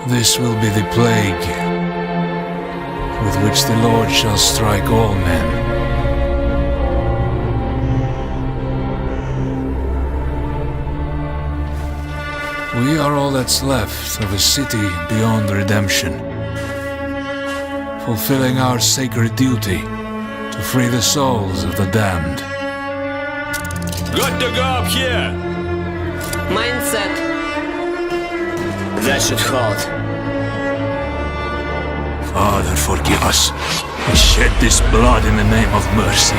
This will be the plague with which the Lord shall strike all men. We are all that's left of a city beyond redemption, fulfilling our sacred duty to free the souls of the damned. Good to go up here! Mindset. That should hold. Father, forgive us. We shed this blood in the name of mercy.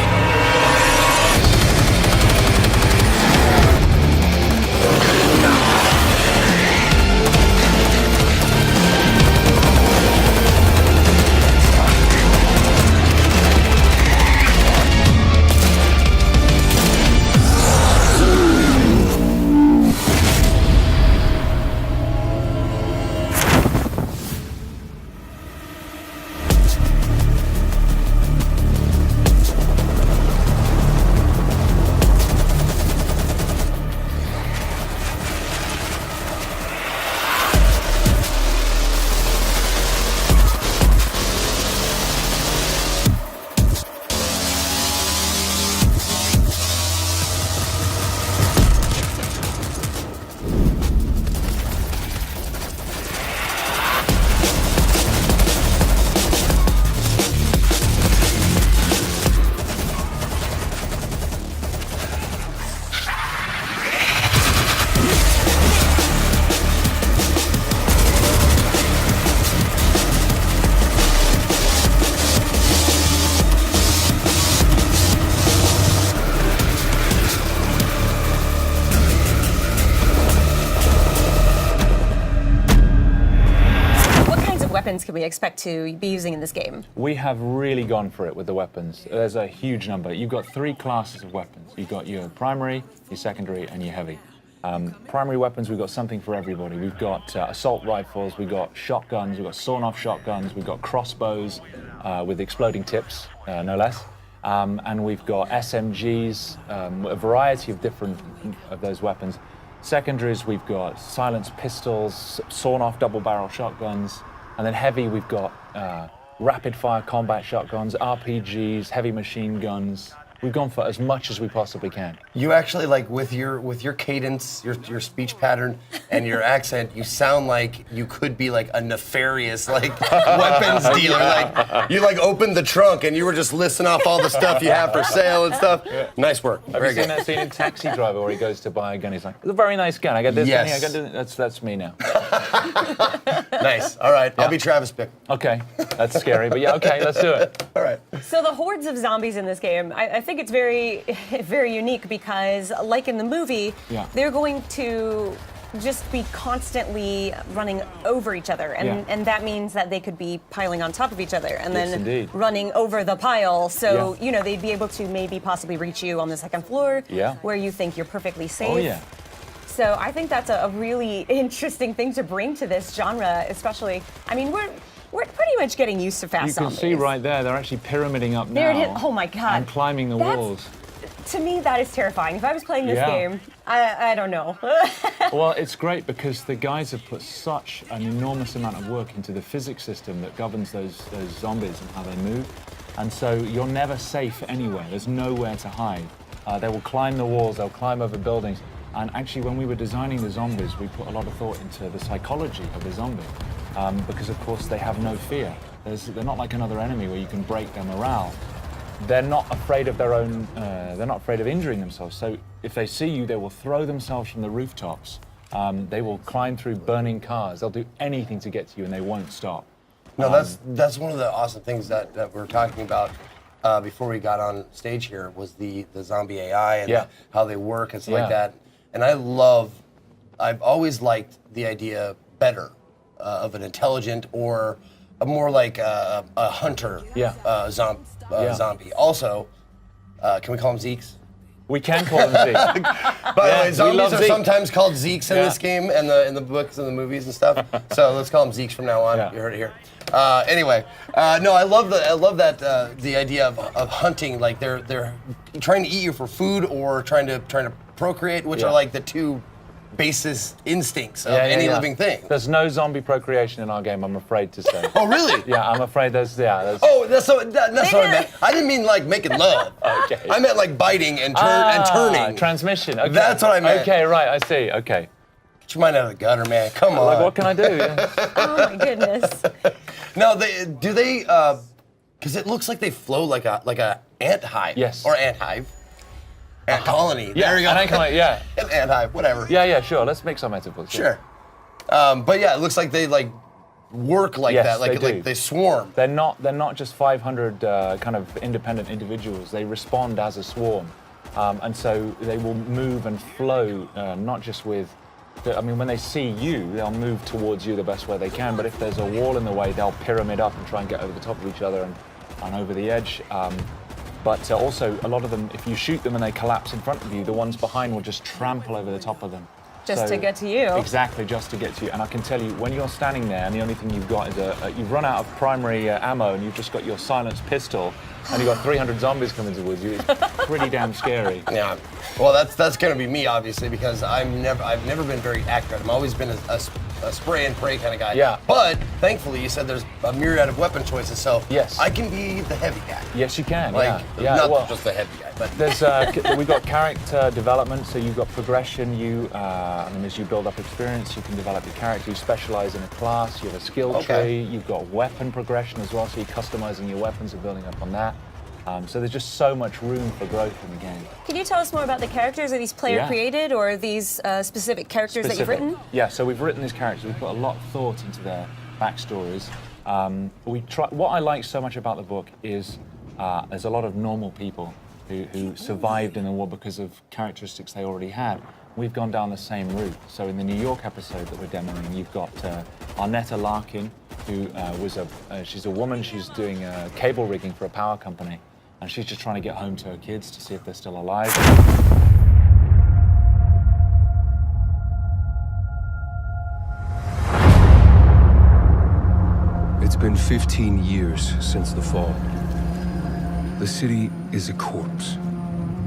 Weapons can we expect to be using in this game? We have really gone for it with the weapons. There's a huge number. You've got 3 classes of weapons. You've got your primary, your secondary, and your heavy. Primary weapons, we've got something for everybody. We've got assault rifles, we've got shotguns, we've got sawn-off shotguns, we've got crossbows with exploding tips, no less. And we've got SMGs, a variety of different of those weapons. Secondaries, we've got silenced pistols, sawn-off double-barrel shotguns. And then heavy, we've got rapid-fire combat shotguns, RPGs, heavy machine guns. We've gone for as much as we possibly can. You actually, like, with your cadence, your speech pattern, and your accent, you sound like you could be like a nefarious, like, weapons dealer. Like, you like opened the trunk and you were just listing off all the stuff you have for sale and stuff. Yeah. Nice work. Have you seen that scene in Taxi Driver where he goes to buy a gun? He's like, "It's a very nice gun. I got this gun here. I got this." That's me now. Nice. All right. Yeah. I'll be Travis Bick. Okay. That's scary, but yeah. Okay. Let's do it. All right. So the hordes of zombies in this game, I think it's very, very unique because, like in the movie, they're going to just be constantly running over each other, and that means that they could be piling on top of each other and then running over the pile. So you know they'd be able to maybe possibly reach you on the second floor, where you think you're perfectly safe. Oh yeah. So I think that's a really interesting thing to bring to this genre, especially. I mean, we're pretty much getting used to fast zombies. You can see right there, they're actually pyramiding up now. Oh my God. And climbing the walls. To me, that is terrifying. If I was playing this game, I don't know. Well, it's great because the guys have put such an enormous amount of work into the physics system that governs those zombies and how they move. And so you're never safe anywhere. There's nowhere to hide. They will climb the walls, they'll climb over buildings. And actually, when we were designing the zombies, we put a lot of thought into the psychology of the zombie. Because, of course, they have no fear. They're not like another enemy where you can break their morale. They're not afraid of their own, they're not afraid of injuring themselves. So if they see you, they will throw themselves from the rooftops. They will climb through burning cars. They'll do anything to get to you and they won't stop. No, that's one of the awesome things that we were talking about before we got on stage here was the zombie AI and how they work and stuff like that. And I've always liked the idea better of an intelligent or a more like a hunter zombie. Also, can we call them Zeeks? We can call them Zeeks. By the way, zombies are sometimes called Zeeks in this game and in the books and the movies and stuff. So let's call them Zeeks from now on. You heard it here. Anyway, no, I love that the idea of hunting. Like they're trying to eat you for food or trying to procreate, which are like the two basis instincts of any living thing. There's no zombie procreation in our game, I'm afraid to say. Oh, really? Yeah, I'm afraid there's. Oh, that's what I meant. I didn't mean like making love. Okay. I meant like biting and turning. Transmission. Okay. That's what I meant. Okay, right. I see. Okay. Get your mind out of the gutter, man. Come on. Like, what can I do? Yeah. Oh my goodness. No, do they? Because it looks like they flow like a ant hive. Yes. Or ant hive. Ant colony. Yeah, there you go. an ant colony, yeah. An ant hive, whatever. Yeah, sure. Let's make some metaphors. Sure. But yeah, it looks like they like work like Yes, that. Like they do. like they swarm. They're not just 500 kind of independent individuals. They respond as a swarm, and so they will move and flow, not just with. I mean, when they see you, they'll move towards you the best way they can. But if there's a wall in the way, they'll pyramid up and try and get over the top of each other and over the edge. But also, a lot of them, if you shoot them and they collapse in front of you, the ones behind will just trample over the top of them. Just to get to you. Exactly, just to get to you. And I can tell you, when you're standing there and the only thing you've got is you've run out of primary ammo and you've just got your silenced pistol and you've got 300 zombies coming towards you, it's pretty damn scary. Yeah. Well, that's gonna be me, obviously, because I've never been very accurate. I've always been a spray and pray kind of guy. Yeah. But thankfully, you said there's a myriad of weapon choices, so Yes. I can be the heavy guy. Yes, you can. Like, yeah. not just the heavy guy, but There's we've got character development, so you've got progression. And as you build up experience, you can develop your character. You specialize in a class. You have a skill tree. You've got weapon progression as well, so you're customizing your weapons and building up on that. So there's just so much room for growth in the game. Can you tell us more about the characters? Are these player created or are these specific characters that you've written? Yeah, so we've written these characters. We've put a lot of thought into their backstories. What I like so much about the book is there's a lot of normal people who survived in the war because of characteristics they already had. We've gone down the same route. So in the New York episode that we're demoing, you've got Arnetta Larkin, who she's a woman. She's doing cable rigging for a power company. And she's just trying to get home to her kids to see if they're still alive. It's been 15 years since the fall. The city is a corpse,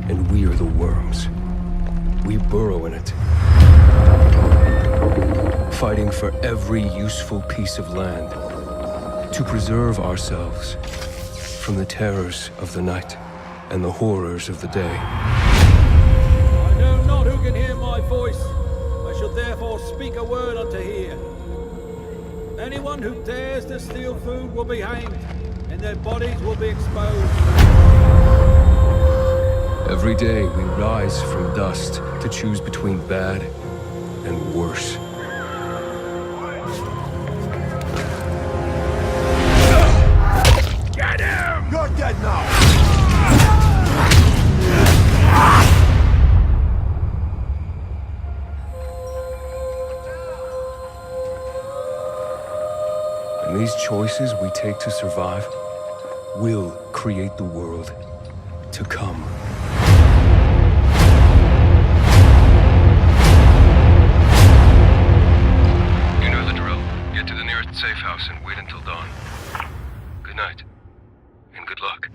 and we are the worms. We burrow in it, fighting for every useful piece of land to preserve ourselves from the terrors of the night and the horrors of the day. I know not who can hear my voice. I shall therefore speak a word unto hear. Anyone who dares to steal food will be hanged, and their bodies will be exposed. Every day we rise from dust to choose between bad and worse. Get him! You're dead now! And these choices we take to survive will create the world to come. You know the drill. Get to the nearest safe house and wait until dawn. Good night. And good luck.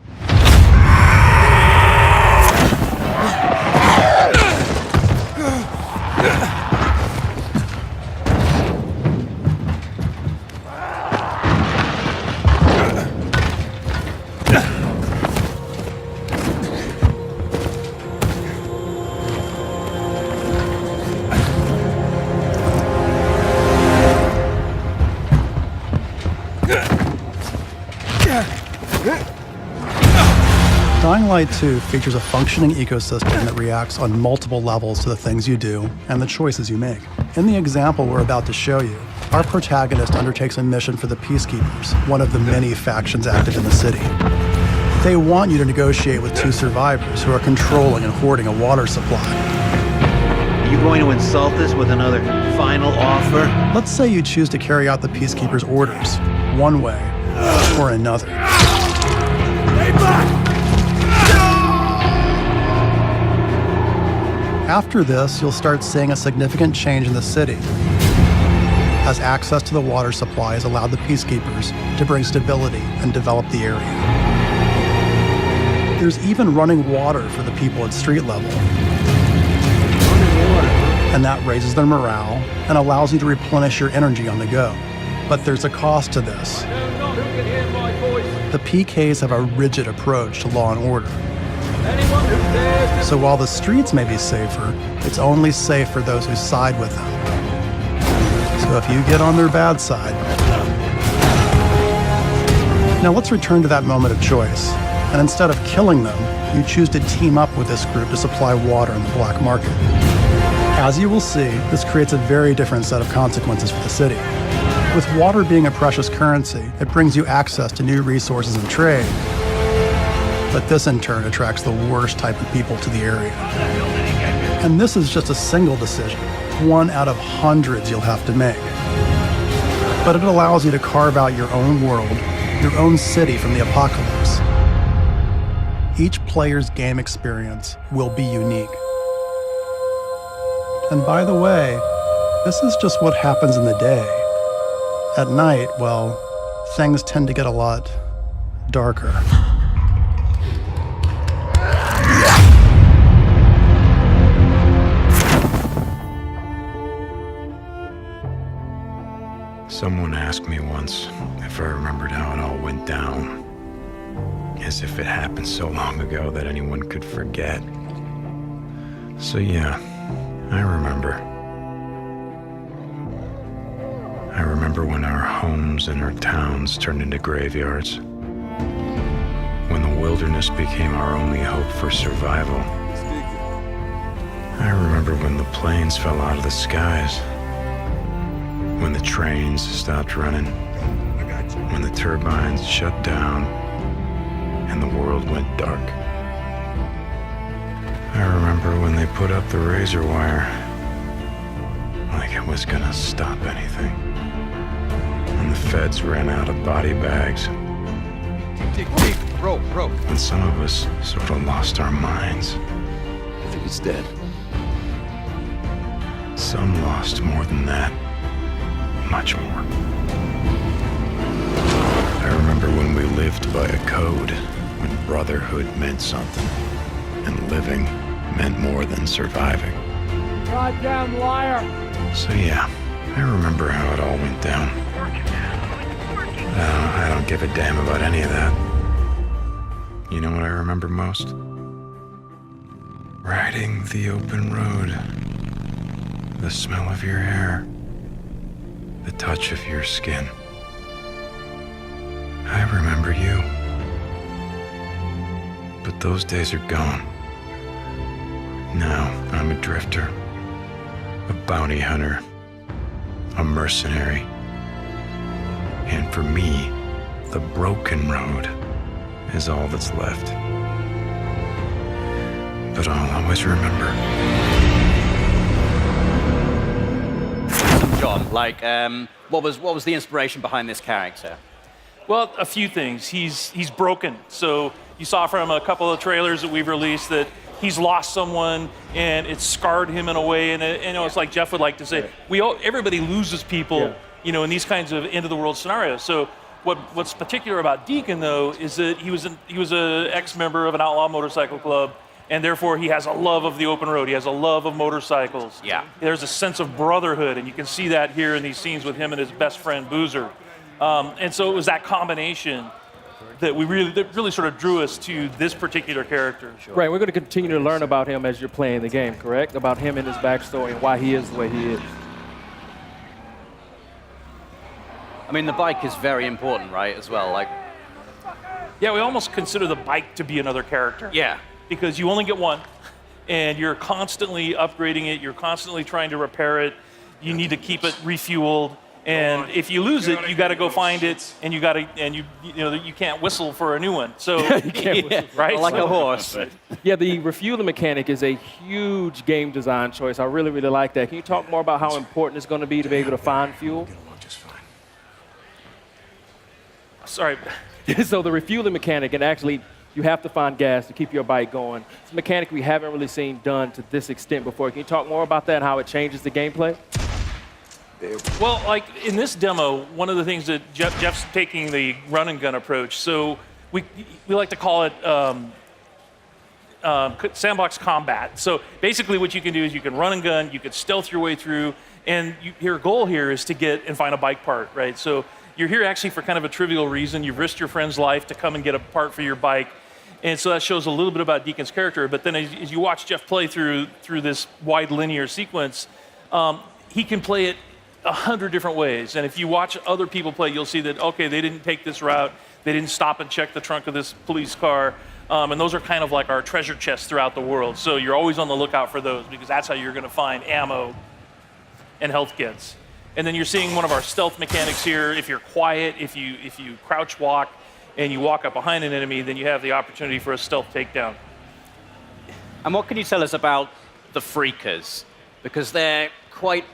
Dying Light 2 features a functioning ecosystem that reacts on multiple levels to the things you do and the choices you make. In the example we're about to show you, our protagonist undertakes a mission for the Peacekeepers, one of the many factions active in the city. They want you to negotiate with two survivors who are controlling and hoarding a water supply. Are you going to insult us with another final offer? Let's say you choose to carry out the Peacekeepers' orders, one way or another. Stay back! After this, you'll start seeing a significant change in the city, as access to the water supply has allowed the Peacekeepers to bring stability and develop the area. There's even running water for the people at street level. Running water? and that raises their morale and allows you to replenish your energy on the go. But there's a cost to this. I know not who can hear my voice. The PKs have a rigid approach to law and order. Anyone who dares to... So while the streets may be safer, it's only safe for those who side with them. So if you get on their bad side... Now let's return to that moment of choice. And instead of killing them, you choose to team up with this group to supply water in the black market. As you will see, this creates a very different set of consequences for the city. With water being a precious currency, it brings you access to new resources and trade. But this in turn attracts the worst type of people to the area. And this is just a single decision, one out of hundreds you'll have to make. But it allows you to carve out your own world, your own city from the apocalypse. Each player's game experience will be unique. And by the way, this is just what happens in the day. At night, well, things tend to get a lot darker. Someone asked me once if I remembered how it all went down. As if it happened so long ago that anyone could forget. So yeah, I remember. I remember when our homes and our towns turned into graveyards. When the wilderness became our only hope for survival. I remember when the planes fell out of the skies. When the trains stopped running. When the turbines shut down and the world went dark. I remember when they put up the razor wire like it was gonna stop anything. And the feds ran out of body bags. Deep, rope. And some of us sort of lost our minds. I think he's dead. Some lost more than that. Much more. I remember when we lived by a code, when brotherhood meant something, and living meant more than surviving. Goddamn liar! So yeah, I remember how it all went down. I don't give a damn about any of that. You know what I remember most? Riding the open road. The smell of your hair. The touch of your skin. I remember you. But those days are gone. Now I'm a drifter. A bounty hunter. A mercenary. And for me, the broken road is all that's left. But I'll always remember. John, what was the inspiration behind this character? Well, a few things. He's broken. So you saw from a couple of trailers that we've released that he's lost someone and it's scarred him in a way. And it's like Jeff would like to say, everybody loses people, in these kinds of end of the world scenarios. So what's particular about Deacon though is that he was an ex-member of an outlaw motorcycle club. And therefore, he has a love of the open road. He has a love of motorcycles. Yeah. There's a sense of brotherhood, and you can see that here in these scenes with him and his best friend, Boozer. And so it was that combination that really sort of drew us to this particular character. Right, we're going to continue to learn about him as you're playing the game, correct? About him and his backstory and why he is the way he is. I mean, the bike is very important, right, as well? Yeah, we almost consider the bike to be another character. Yeah. Because you only get one, and you're constantly upgrading it. You're constantly trying to repair it. You need to keep it refueled, and if you lose it, you got to go find it, and you can't whistle for a new one. So you can't whistle, right, like a horse. Yeah, the refueling mechanic is a huge game design choice. I really, really like that. Can you talk more about how important it's going to be able to find fuel? Sorry. So the refueling mechanic, and actually, you have to find gas to keep your bike going. It's a mechanic we haven't really seen done to this extent before. Can you talk more about that and how it changes the gameplay? Well, like in this demo, one of the things that Jeff's taking the run and gun approach. So we like to call it sandbox combat. So basically what you can do is you can run and gun, you can stealth your way through, and your goal here is to get and find a bike part, right? So you're here actually for kind of a trivial reason. You've risked your friend's life to come and get a part for your bike. And so that shows a little bit about Deacon's character. But then as you watch Jeff play through this wide linear sequence, he can play it 100 different ways. And if you watch other people play, you'll see that, okay, they didn't take this route. They didn't stop and check the trunk of this police car. And those are kind of like our treasure chests throughout the world. So you're always on the lookout for those because that's how you're going to find ammo and health kits. And then you're seeing one of our stealth mechanics here. If you're quiet, if you crouch walk and you walk up behind an enemy, then you have the opportunity for a stealth takedown. And what can you tell us about the Freakers? Because they're quite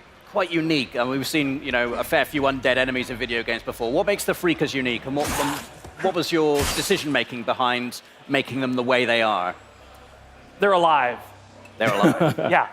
unique. And we've seen, a fair few undead enemies in video games before. What makes the Freakers unique? And what was your decision-making behind making them the way they are? They're alive. They're alive. Yeah,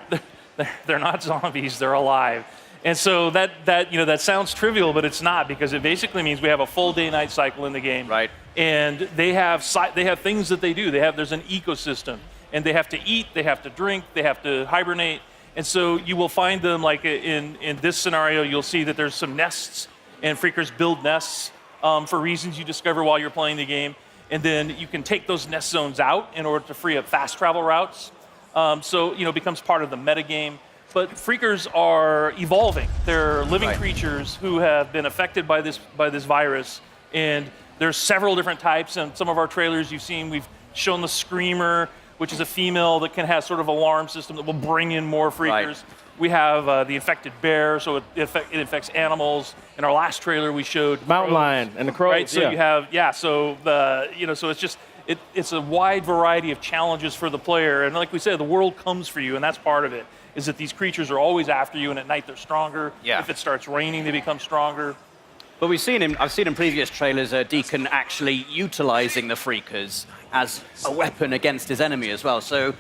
they're not zombies. They're alive. And so that sounds trivial, but it's not, because it basically means we have a full day-night cycle in the game. Right. And they have things that they do. There's an ecosystem, and they have to eat, they have to drink, they have to hibernate. And so you will find them, like in this scenario, you'll see that there's some nests, and Freakers build nests for reasons you discover while you're playing the game. And then you can take those nest zones out in order to free up fast travel routes. So it becomes part of the metagame. But Freakers are evolving. They're living creatures who have been affected by this virus. And there's several different types. And some of our trailers you've seen, we've shown the Screamer, which is a female that can have sort of alarm system that will bring in more Freakers. Right. We have the infected bear, so it infects animals. In our last trailer, we showed mountain lion and the crows. Right, so you have so it's just it's a wide variety of challenges for the player. And like we said, the world comes for you, and that's part of it. Is that these creatures are always after you, and at night they're stronger. Yeah. If it starts raining, they become stronger. But I've seen in previous trailers Deacon actually utilizing the Freakers as a weapon against his enemy as well. So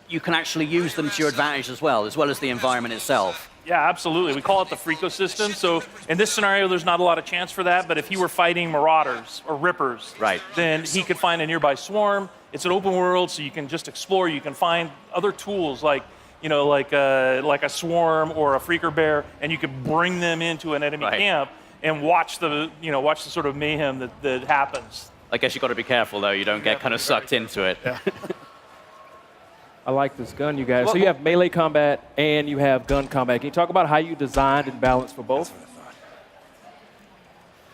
you can actually use them to your advantage as well as the environment itself. Yeah, absolutely. We call it the Freakosystem. So in this scenario, there's not a lot of chance for that, but if he were fighting Marauders or Rippers, then he could find a nearby swarm. It's an open world, so you can just explore. You can find other tools like a swarm or a Freaker bear, and you could bring them into an enemy camp and watch the sort of mayhem that happens. I guess you've got to be careful, though. You don't get kind of sucked into it. Yeah. I like this gun, you guys. So you have melee combat and you have gun combat. Can you talk about how you designed and balanced for both?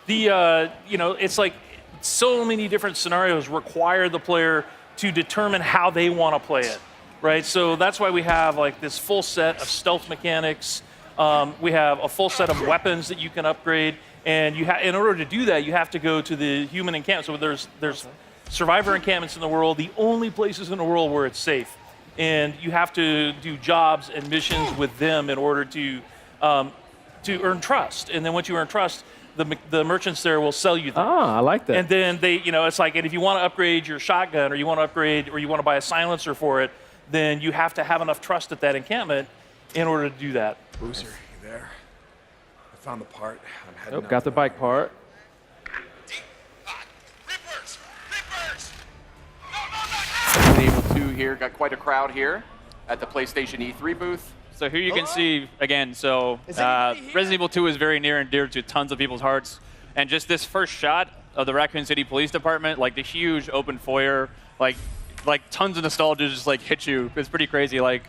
It's like so many different scenarios require the player to determine how they want to play it, right? So that's why we have like this full set of stealth mechanics. We have a full set of weapons that you can upgrade, and in order to do that, you have to go to the human encampment. So there's survivor encampments in the world, the only places in the world where it's safe. And you have to do jobs and missions with them in order to earn trust. And then once you earn trust, the merchants there will sell you them. Ah, I like that. And then it's like, and if you want to upgrade your shotgun, or you want to buy a silencer for it, then you have to have enough trust at that encampment in order to do that. Boozer, you there? I found the part. I'm heading Got the bike part. Resident Evil 2 here, got quite a crowd here at the PlayStation E3 booth. So here you can see, again, Resident Evil 2 is very near and dear to tons of people's hearts. And just this first shot of the Raccoon City Police Department, like the huge open foyer, like tons of nostalgia just like hit you. It's pretty crazy. Like,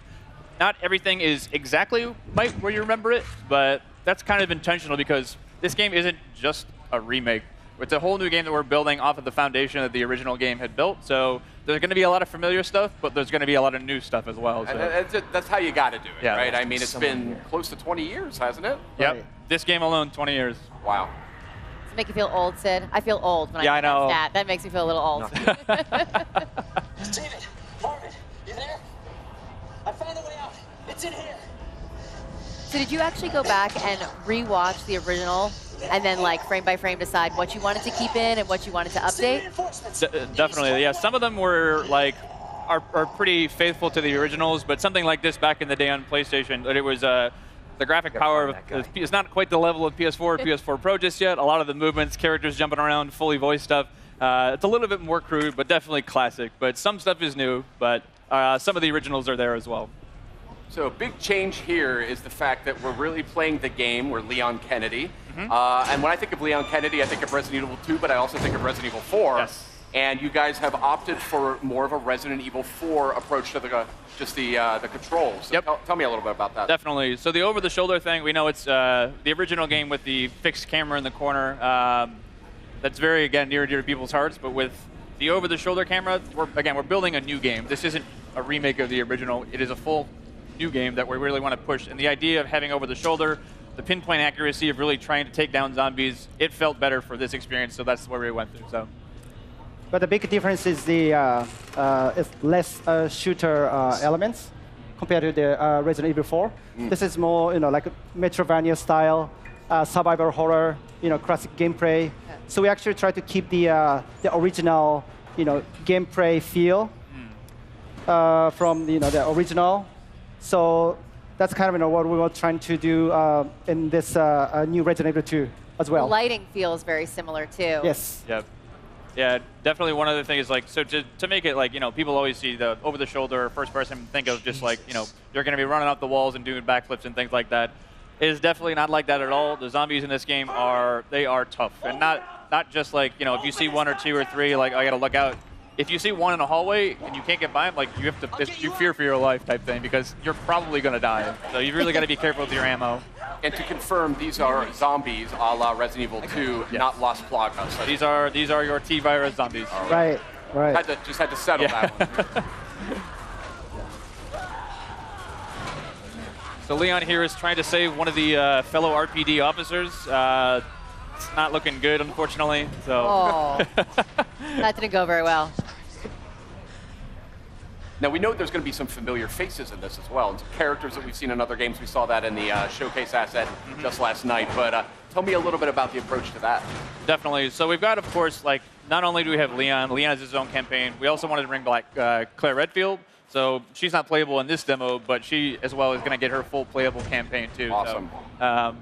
not everything is exactly where you remember it, but that's kind of intentional because this game isn't just a remake. It's a whole new game that we're building off of the foundation that the original game had built. So there's going to be a lot of familiar stuff, but there's going to be a lot of new stuff as well. So. And that's how you got to do it, right? I mean, it's been close to 20 years, hasn't it? Yep. Right. This game alone, 20 years. Wow. Does it make you feel old, Sid? I feel old when I know. That makes me feel a little old. David, Marvin, you there? I found the way out. It's in here. So did you actually go back and rewatch the original and then like frame by frame decide what you wanted to keep in and what you wanted to update? Definitely, yeah. Some of them were like are pretty faithful to the originals, but something like this back in the day on PlayStation, it was the graphic power is not quite the level of PS4 or PS4 Pro just yet. A lot of the movements, characters jumping around, fully voiced stuff It's a little bit more crude, but definitely classic. But some stuff is new, but some of the originals are there as well. So a big change here is the fact that we're really playing the game. We're Leon Kennedy. And when I think of Leon Kennedy, I think of Resident Evil 2, but I also think of Resident Evil 4. Yes. And you guys have opted for more of a Resident Evil 4 approach to the controls. So tell me a little bit about that. Definitely. So the over-the-shoulder thing, we know it's the original game with the fixed camera in the corner. That's very, again, near and dear to people's hearts. But with the over-the-shoulder camera, we're building a new game. This isn't a remake of the original. It is a full new game that we really want to push. And the idea of having over-the-shoulder, the pinpoint accuracy of really trying to take down zombies, it felt better for this experience. So that's where we went through. So. But the big difference is the it's less shooter elements compared to the Resident Evil 4. This is more, like a Metroidvania style, survival horror, classic gameplay. So we actually try to keep the original, gameplay feel from the original. So that's kind of what we were trying to do in this new Resident Evil 2 as well. The lighting feels very similar too. Yes. Yep. Yeah, definitely one other thing is so to make it people always see the over-the-shoulder first person, think of just you're going to be running up the walls and doing backflips and things like that. It is definitely not like that at all. The zombies in this game are tough, and not just if you see one or two or three, I got to look out. If you see one in a hallway and you can't get by him, you have to you fear for your life type thing because you're probably going to die. So you really got to be careful with your ammo. And to confirm, these are zombies a la Resident Evil 2, not Las Plagas. So these are your T-virus zombies. Right. Just had to settle that one. So Leon here is trying to save one of the fellow RPD officers. It's not looking good, unfortunately. So. Oh, that didn't go very well. Now, we know there's going to be some familiar faces in this as well, and some characters that we've seen in other games. We saw that in the showcase asset just last night. But tell me a little bit about the approach to that. Definitely. So we've got, of course, not only do we have Leon has his own campaign, we also wanted to bring back Claire Redfield. So she's not playable in this demo, but she, as well, is going to get her full playable campaign, too. Awesome. So,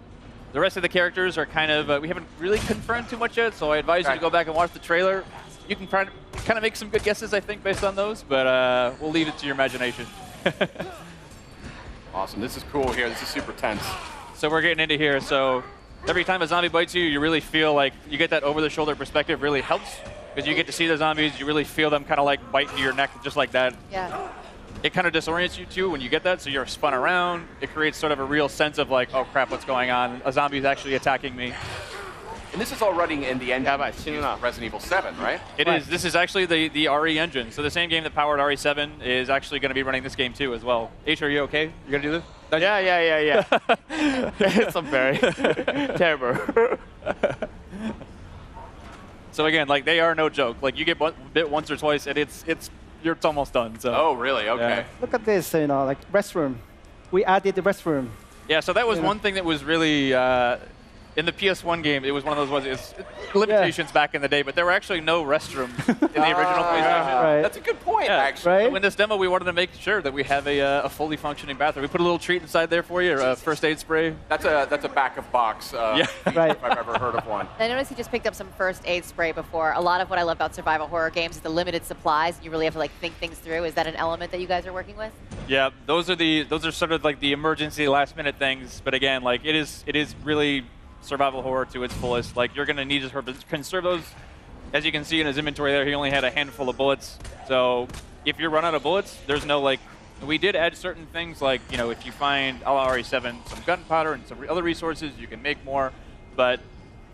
the rest of the characters are kind of, we haven't really confirmed too much yet, so I advise you to go back and watch the trailer. You can kind of make some good guesses, I think, based on those, but we'll leave it to your imagination. Awesome. This is cool here. This is super tense. So we're getting into here. So every time a zombie bites you, you really feel like you get that over-the-shoulder perspective really helps because you get to see the zombies. You really feel them kind of bite into your neck just like that. Yeah. It kind of disorients you, too, when you get that, so you're spun around. It creates sort of a real sense of oh, crap, what's going on? A zombie is actually attacking me. And this is all running in the engine of Resident Evil 7, right? It is. This is actually the RE engine. So the same game that powered RE7 is actually going to be running this game, too, as well. H, are you okay? You going to do this? Yeah. It's very terrible. So again, they are no joke. You get bit once or twice, and it's almost done. So. Oh, really? Okay. Yeah. Look at this, restroom. We added the restroom. Yeah, so that was one thing that was really, in the PS1 game, it was one of those limitations back in the day, but there were actually no restrooms in the original PlayStation. Right. That's a good point, actually. Right? So in this demo, we wanted to make sure that we have a fully functioning bathroom. We put a little treat inside there for you, or a first aid spray. That's a backup box. If I've ever heard of one. I noticed you just picked up some first aid spray before. A lot of what I love about survival horror games is the limited supplies. You really have to think things through. Is that an element that you guys are working with? Yeah, those are sort of the emergency last minute things. But again, it is really survival horror to its fullest. You're going to need to conserve those. As you can see in his inventory there, he only had a handful of bullets. So if you run out of bullets, there's no we did add certain things if you find a la RE7 some gunpowder and some other resources, you can make more. But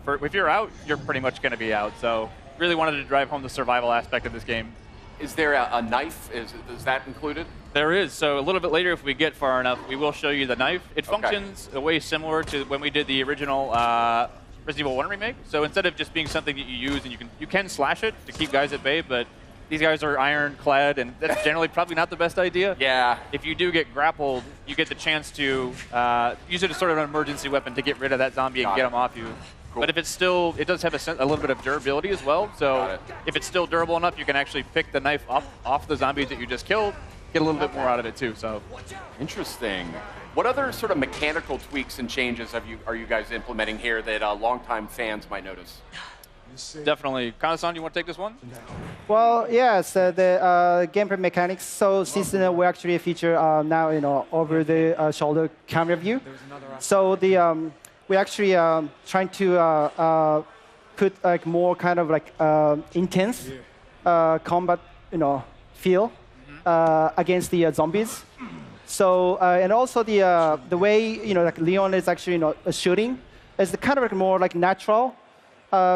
if you're out, you're pretty much going to be out. So really wanted to drive home the survival aspect of this game. Is there a knife? Is that included? There is. So a little bit later, if we get far enough, we will show you the knife. It functions a way similar to when we did the original Resident Evil 1 remake. So instead of just being something that you use, and you can slash it to keep guys at bay, but these guys are ironclad, and that's generally probably not the best idea. Yeah. If you do get grappled, you get the chance to use it as sort of an emergency weapon to get rid of that zombie and get him off you. Cool. But if it's still, it does have a little bit of durability as well. So if it's still durable enough, you can actually pick the knife up off the zombies that you just killed, get a little bit more out of it too. So interesting. What other sort of mechanical tweaks and changes are you guys implementing here that longtime fans might notice? definitely. Kana-san, you want to take this one? Well, yes, the gameplay mechanics. So since we actually feature now over the shoulder camera view. So the we actually trying to put like more kind of like intense combat feel against the zombies. So and also the way like Leon is actually shooting is the kind of like more like natural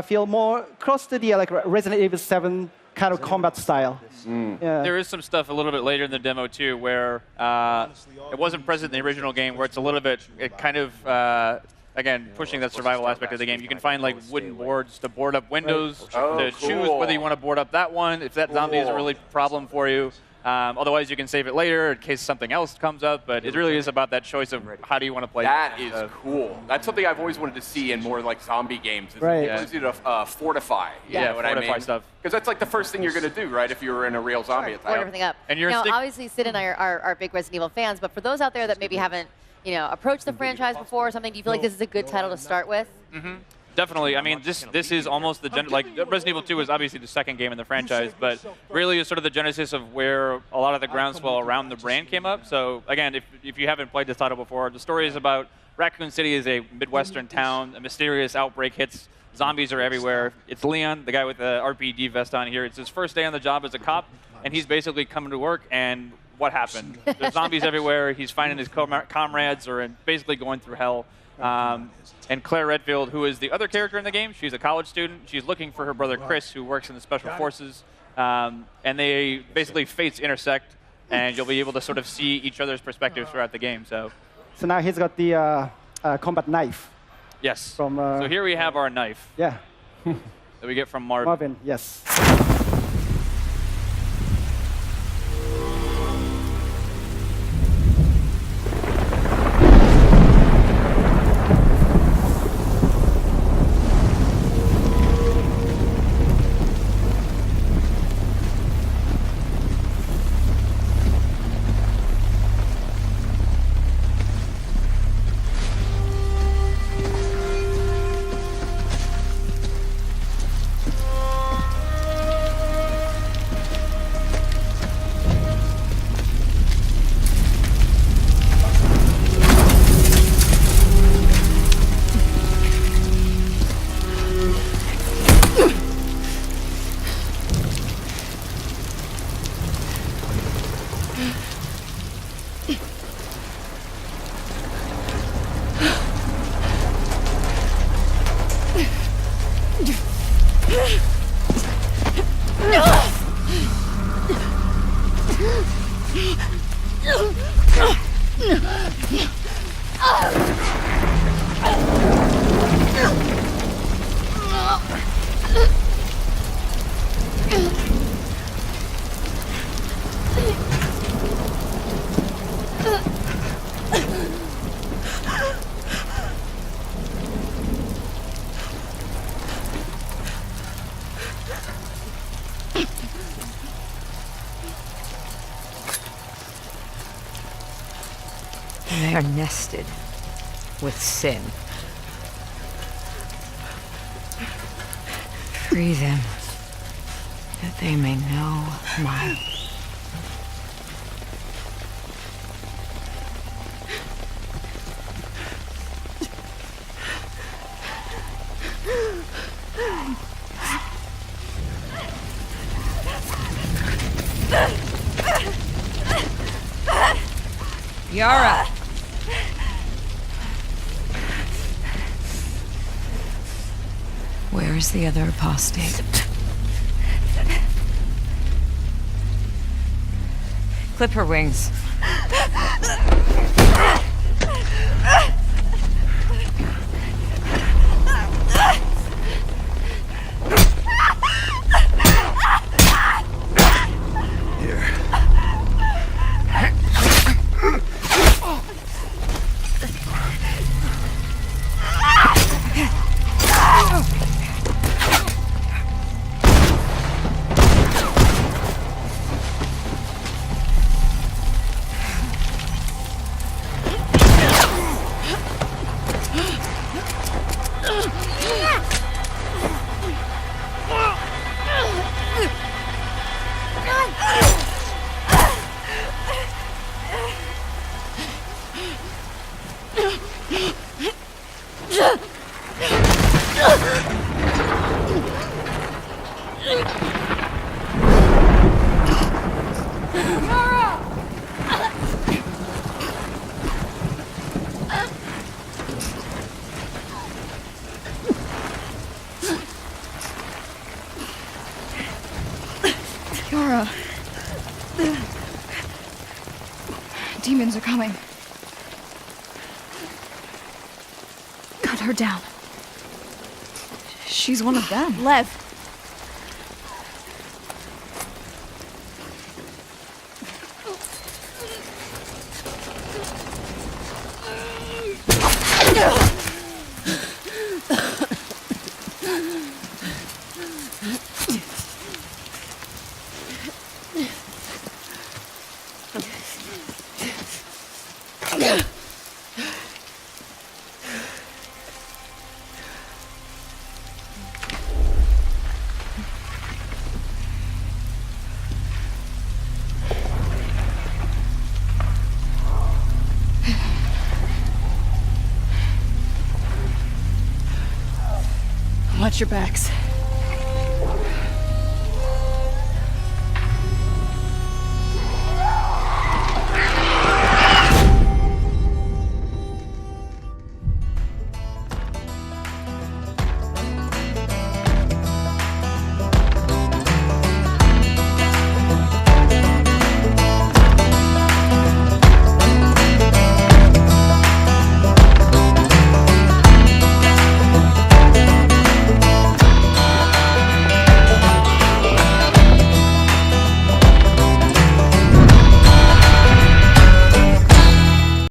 feel, more close to the like Resident Evil 7 kind of combat style. Yeah. There is some stuff a little bit later in the demo too, where it wasn't present in the original game, where it's a little bit, again, pushing that survival aspect of the game. You can find like wooden boards to board up windows, to choose whether you want to board up that one, if that zombie is a really problem for you. Otherwise, you can save it later in case something else comes up, but it really is about that choice of how do you want to play. That is cool. That's something I've always wanted to see in more like zombie games. Is right. The ability to fortify. You know what I mean? Stuff. Because that's like the first thing you're going to do, right, if you were in a real zombie attack. Board everything up. And you're obviously Sid and I are big Resident Evil fans, but for those out there that maybe haven't approached the franchise before or something, do you feel like this is a good title to start with? Mm-hmm. Definitely. I mean, this is almost the like Resident Evil 2 is obviously the second game in the franchise, but really is sort of the genesis of where a lot of the groundswell around the brand came up. So again, if you haven't played this title before, the story is about Raccoon City is a Midwestern town. A mysterious outbreak hits. Zombies are everywhere. It's Leon, the guy with the RPD vest on here. It's his first day on the job as a cop, and he's basically coming to work, and what happened? There's zombies everywhere. He's finding his comrades or basically going through hell. And Claire Redfield, who is the other character in the game, she's a college student. She's looking for her brother Chris, who works in the Special Forces. And they basically fates intersect, and you'll be able to sort of see each other's perspectives throughout the game. So now he's got the combat knife. Yes. So here we have our knife. Yeah. That we get from Marvin. Marvin, yes. They are nested with sin. Free them, that they may know my... Yara! Where is the other apostate? Clip her wings. Yara. Demons are coming. Cut her down. She's one of them. Lev. Watch your backs.